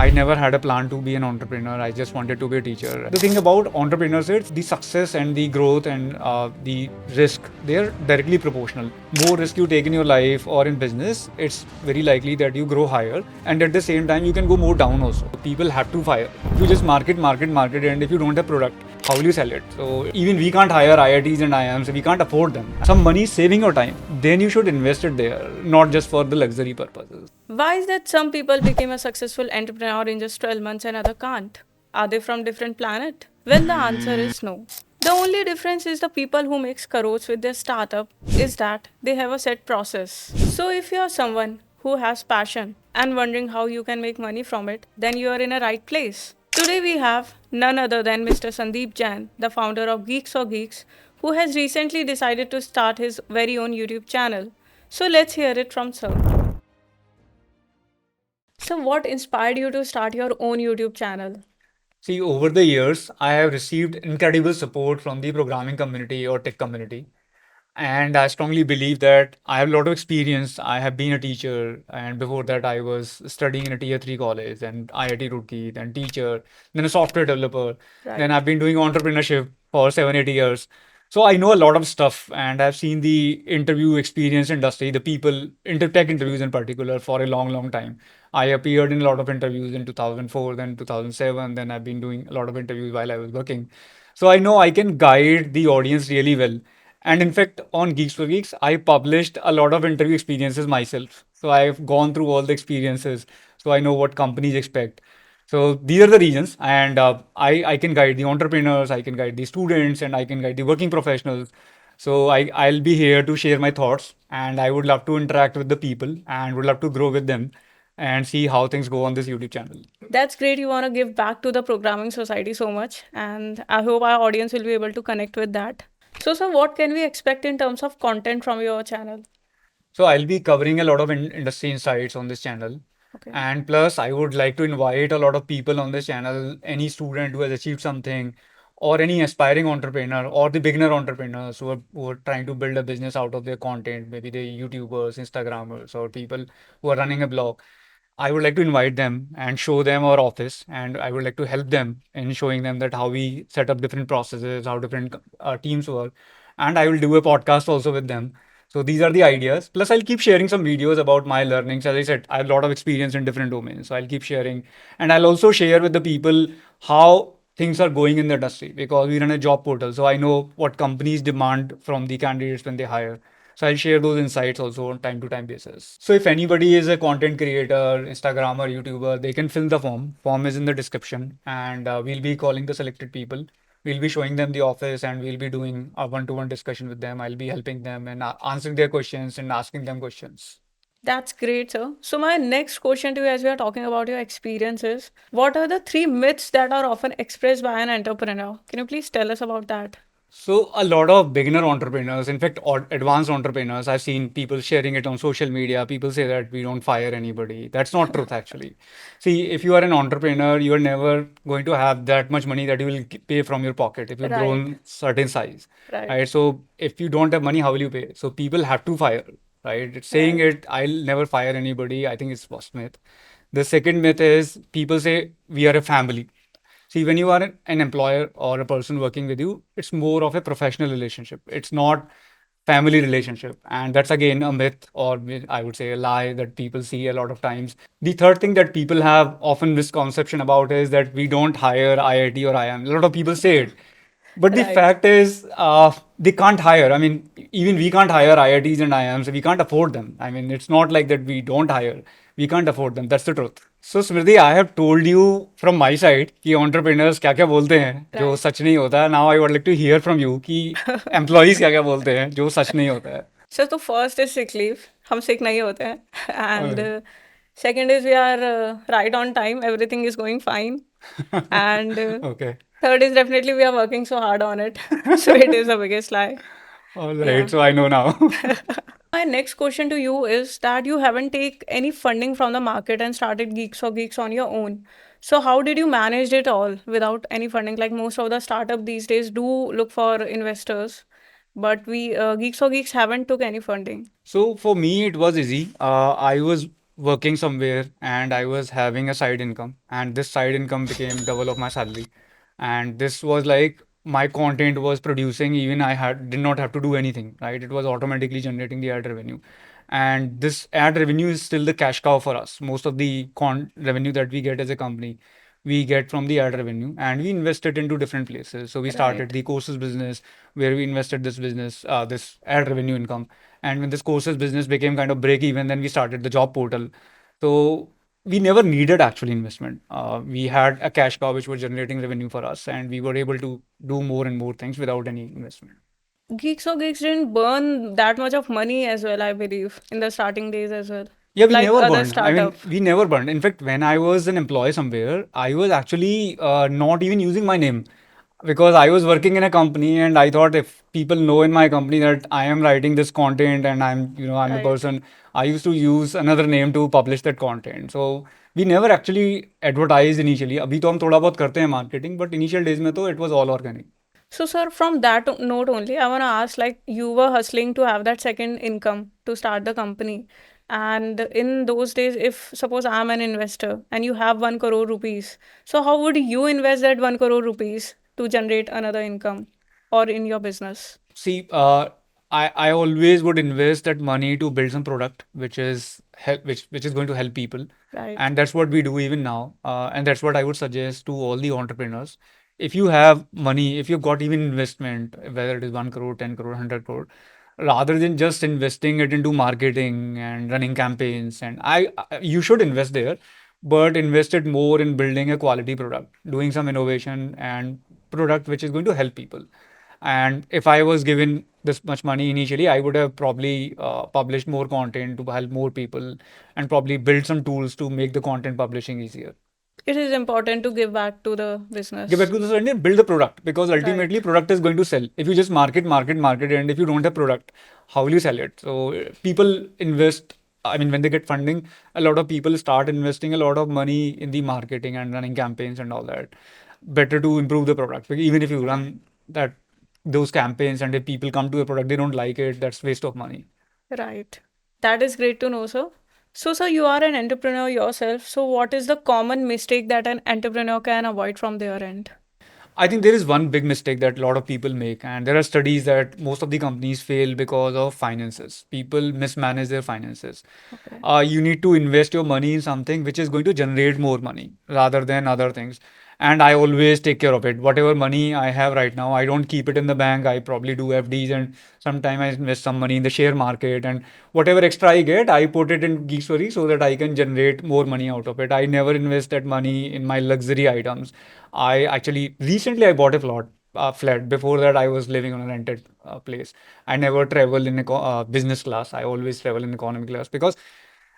I never had a plan to be an entrepreneur. I just wanted to be a teacher. The thing about entrepreneurs is the success and the growth and the risk, they're directly proportional. More risk you take in your life or in business, it's very likely that you grow higher. And at the same time, you can go more down also. People have to fire. If you just market, and if you don't have product, how will you sell it? So even we can't hire IITs and IIMs, we can't afford them. Some money is saving your time. Then you should invest it there, not just for the luxury purposes. Why is that some people became a successful entrepreneur in just 12 months and other can't? Are they from different planet? Well, the answer is no. The only difference is the people who makes crores with their startup is that they have a set process. So if you are someone who has passion and wondering how you can make money from it, then you are in a right place. Today we have none other than Mr. Sandeep Jain, the founder of GeeksforGeeks, who has recently decided to start his very own YouTube channel. So let's hear it from Sir. So, what inspired you to start your own YouTube channel? See, over the years, I have received incredible support from the programming community or tech community. And I strongly believe that I have a lot of experience. I have been a teacher, and before that, I was studying in a tier 3 college, and IIT Roorkee, then teacher, then a software developer. Then Right. I've been doing entrepreneurship for 7, 8 years. So I know a lot of stuff, and I've seen the interview experience industry, the people, tech interviews in particular, for a long, long time. I appeared in a lot of interviews in 2004, then 2007. Then I've been doing a lot of interviews while I was working. So I know I can guide the audience really well. And in fact, on Geeks for Geeks, I published a lot of interview experiences myself. So I've gone through all the experiences. So I know what companies expect. So these are the reasons. And I can guide the entrepreneurs, I can guide the students, and I can guide the working professionals. So I'll be here to share my thoughts. And I would love to interact with the people and would love to grow with them and see how things go on this YouTube channel. That's great. You want to give back to the programming society so much. And I hope our audience will be able to connect with that. So, what can we expect in terms of content from your channel? So I'll be covering a lot of industry insights on this channel. Okay. And plus, I would like to invite a lot of people on this channel, any student who has achieved something, or any aspiring entrepreneur, or the beginner entrepreneurs who are trying to build a business out of their content, maybe the YouTubers, Instagrammers, or people who are running a blog. I would like to invite them and show them our office, and I would like to help them in showing them that how we set up different processes, how different teams work, and I will do a podcast also with them. So these are the ideas. Plus, I'll keep sharing some videos about my learnings. As I said, I have a lot of experience in different domains, so I'll keep sharing, and I'll also share with the people how things are going in the industry because we run a job portal. So I know what companies demand from the candidates when they hire. So I'll share those insights also on time to time basis. So if anybody is a content creator, Instagrammer, YouTuber, they can fill the form. Form is in the description, and we'll be calling the selected people. We'll be showing them the office, and we'll be doing a one-to-one discussion with them. I'll be helping them and answering their questions and asking them questions. That's great, sir. So, my next question to you, as we are talking about your experiences, what are the three myths that are often expressed by an entrepreneur? Can you please tell us about that? So a lot of beginner entrepreneurs, in fact, or advanced entrepreneurs, I've seen people sharing it on social media. People say that we don't fire anybody. That's not truth, actually. See, if you are an entrepreneur, you are never going to have that much money that you will pay from your pocket if you've Right, grown certain size, right, right? So if you don't have money, how will you pay? So people have to fire, right? It's saying right, it, I'll never fire anybody. I think it's first myth. The second myth is people say we are a family. See, when you are an employer or a person working with you, it's more of a professional relationship. It's not family relationship. And that's again a myth, or I would say a lie that people see a lot of times. The third thing that people have often misconception about is that we don't hire IIT or IIM. A lot of people say it. But the right. fact is, they can't hire. I mean, even we can't hire IITs and IIMs. We can't afford them. I mean, it's not like that we don't hire. We can't afford them. That's the truth. So Smriti, I have told you from my side कि entrepreneurs क्या क्या बोलते हैं जो Right. सच नहीं होता है. Now I would like to hear from you कि employees क्या क्या बोलते हैं जो सच नहीं होता है. So, the first is sick leave. हम sick नहीं होते हैं. And Alright. second is we are right on time. Everything is going fine. And Okay. third is definitely we are working so hard on it. So, it is the biggest lie. All Yeah. right. So I know now. My next question to you is that you haven't take any funding from the market and started Geeks for Geeks on your own. So how did you manage it all without any funding? Like most of the startup these days do look for investors, but we Geeks for Geeks haven't took any funding. So for me, it was easy. I was working somewhere and I was having a side income, and this side income became double of my salary. And this was like my content was producing, even I had did not have to do anything, right? It was automatically generating the ad revenue. And this ad revenue is still the cash cow for us. Most of the revenue that we get as a company, we get from the ad revenue, and we invest it into different places. So we started Right. the courses business, where we invested this business, this ad revenue income. And when this courses business became kind of break even, then we started the job portal. So we never needed actually investment. We had a cash cow which was generating revenue for us, and we were able to do more and more things without any investment. Geeks or Geeks didn't burn that much of money as well, I believe, in the starting days as well, Yeah, we like never other burned. I mean, startup. we never burned. In fact, when I was an employee somewhere, I was actually not even using my name, because I was working in a company and I thought if people know in my company that I am writing this content and I'm the Right. person, I used to use another name to publish that content. So we never actually advertised initially. अभी तो हम थोड़ा बहुत करते हैं marketing, but initial days में तो it was all organic. So, sir, from that note only, I want to ask like, you were hustling to have that second income to start the company. And in those days, if suppose I'm an investor and you have 1 crore rupees, so how would you invest that 1 crore rupees to generate another income or in your business? See, I always would invest that money to build some product which is going to help people, Right. and that's what we do even now. And that's what I would suggest to all the entrepreneurs. If you have money, if you've got even investment, whether it is 1 crore, 10 crore, 100 crore, rather than just investing it into marketing and running campaigns, you should invest there, but invest it more in building a quality product, doing some innovation and product which is going to help people. And if I was given this much money initially, I would have probably published more content to help more people, and probably build some tools to make the content publishing easier. It is important to give back to the Get back business. to the and build the product, because Right. ultimately product is going to sell. If you just market, and if you don't have product, how will you sell it? So people invest. I mean, when they get funding, a lot of people start investing a lot of money in the marketing and running campaigns and all that. Better to improve the product, because even if you run that those campaigns and if people come to a product they don't like it, that's waste of money. Right. That is great to know, sir. So, sir, you are an entrepreneur yourself. So, what is the common mistake that an entrepreneur can avoid from their end? I think there is one big mistake that a lot of people make, and there are studies that most of the companies fail because of finances. People mismanage their finances. Okay. You need to invest your money in something which is going to generate more money rather than other things. And I always take care of it. Whatever money I have right now, I don't keep it in the bank. I probably do FDs, and sometimes I invest some money in the share market. And whatever extra I get, I put it in Geeksfory so that I can generate more money out of it. I never invest that money in my luxury items. I actually recently I bought a flat. Before that, I was living on a rented place. I never travel in business class. I always travel in economy class, because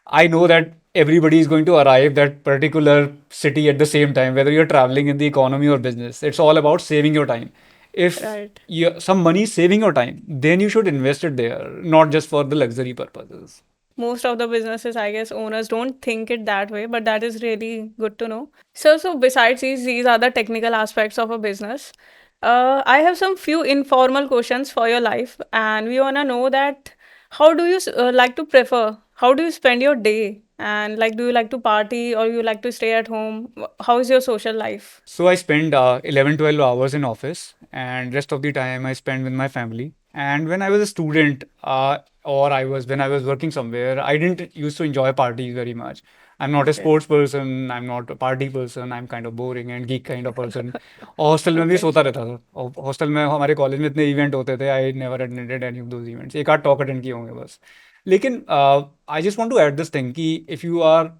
I know that everybody is going to arrive that particular city at the same time, whether you're traveling in the economy or business. It's all about saving your time. If Right. some money is saving your time, then you should invest it there, not just for the luxury purposes. Most of the businesses, I guess, owners don't think it that way, but that is really good to know. So besides these are the technical aspects of a business. I have some few informal questions for your life, and we wanna know that how do you like to prefer? How do you spend your day? And like, do you like to party or you like to stay at home? How is your social life? So I spend 11, 12 hours in office, and rest of the time I spend with my family. And when I was a student, when I was working somewhere, I didn't used to enjoy parties very much. I'm not a Okay. sports person. I'm not a party person. I'm kind of boring and geek kind of person. Hostel में भी Okay. सोता रहता था, और hostel में हमारे college में इतने इवेंट होते थे. I never attended any of those events. एक आध टॉक अटेंड किए होंगे बस. लेकिन I just want to add this thing कि if you are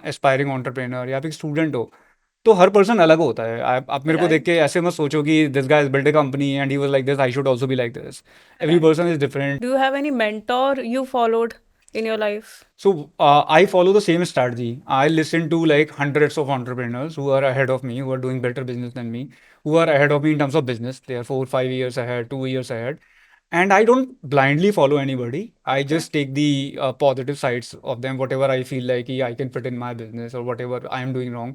aspiring entrepreneur या फिर स्टूडेंट हो, तो हर पर्सन अलग होता है. आप मेरे को देख के Right. ऐसे मत सोचो कि this guy build a company and he was like this, I should also be like this. Every Right. Person is different. Do you have any mentor you followed in your life? So I follow the same strategy. I listen to like hundreds of entrepreneurs who are ahead of me, who are doing better business than me, who are ahead of me in terms of business. They are 4, 5 years ahead, 2 years ahead. And I don't blindly follow anybody. I Okay. just take the positive sides of them, whatever I feel like I can fit in my business or whatever I am doing wrong.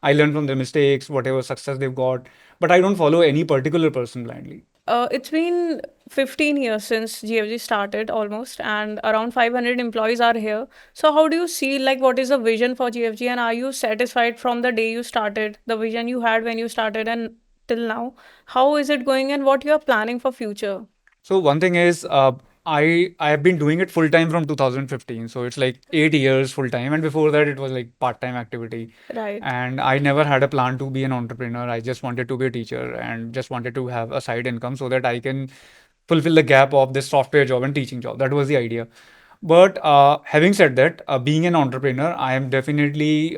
I learn from their mistakes, whatever success they've got, but I don't follow any particular person blindly. It's been 15 years since GFG started almost, and around 500 employees are here. So, how do you see, like, what is the vision for GFG, and are you satisfied from the day you started, the vision you had when you started, and till now? How is it going, and what you are planning for future? So one thing is, I have been doing it full time from 2015. So it's like 8 years full time, and before that it was like part time activity. Right, And I never had a plan to be an entrepreneur. I just wanted to be a teacher and just wanted to have a side income so that I can fulfill the gap of this software job and teaching job. That was the idea. But having said that, being an entrepreneur, I am definitely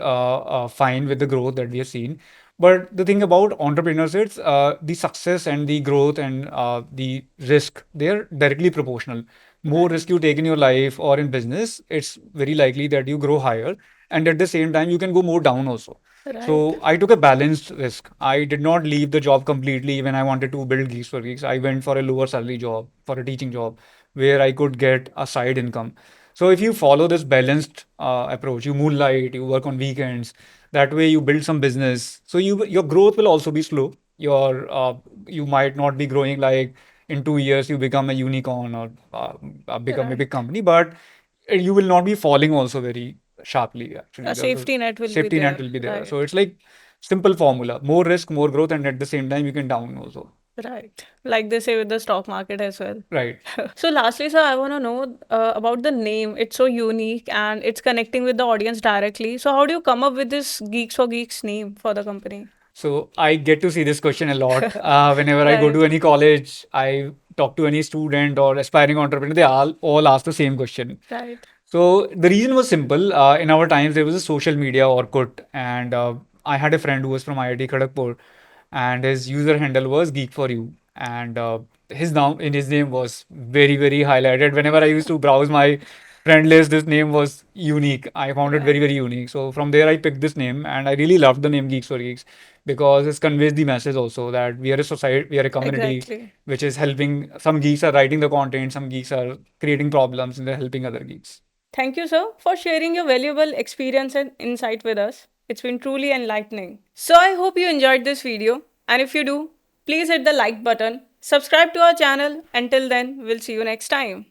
fine with the growth that we have seen. But the thing about entrepreneurs is the success and the growth and the risk, they're directly proportional. More right, risk you take in your life or in business, it's very likely that you grow higher. And at the same time, you can go more down also. right, So I took a balanced risk. I did not leave the job completely when I wanted to build Geeks for Geeks. I went for a lower salary job, for a teaching job, where I could get a side income. So if you follow this balanced approach, you moonlight, you work on weekends. That way, you build some business. So your growth will also be slow. You might not be growing like in 2 years you become a unicorn or become a big right. company, but you will not be falling also very sharply. Actually, A the safety net will be safety net there. will be there. So Right, it's like simple formula: more risk, more growth, and at the same time you can down also. right. Like they say with the stock market as well. Right. So, lastly, sir, I want to know about the name. It's so unique and it's connecting with the audience directly. So, how do you come up with this Geeks for Geeks name for the company? So I get to see this question a lot. Whenever I go to Right, any college, I talk to any student or aspiring entrepreneur, they all ask the same question. right, So the reason was simple. In our times, there was a social media Orkut, and I had a friend who was from IIT Kharagpur, and his user handle was Geek for You, and his name was very highlighted. Whenever I used to browse my friend list, this name was unique. I found it very right. unique. So from there, I picked this name, and I really loved the name Geeks for Geeks because it conveys the message also that we are a society, we are a community Exactly. which is helping. Some geeks are writing the content, some geeks are creating problems, and they're helping other geeks. Thank you, sir, for sharing your valuable experience and insight with us. It's been truly enlightening. So, I hope you enjoyed this video. And if you do, please hit the like button, subscribe to our channel. Until then, we'll see you next time.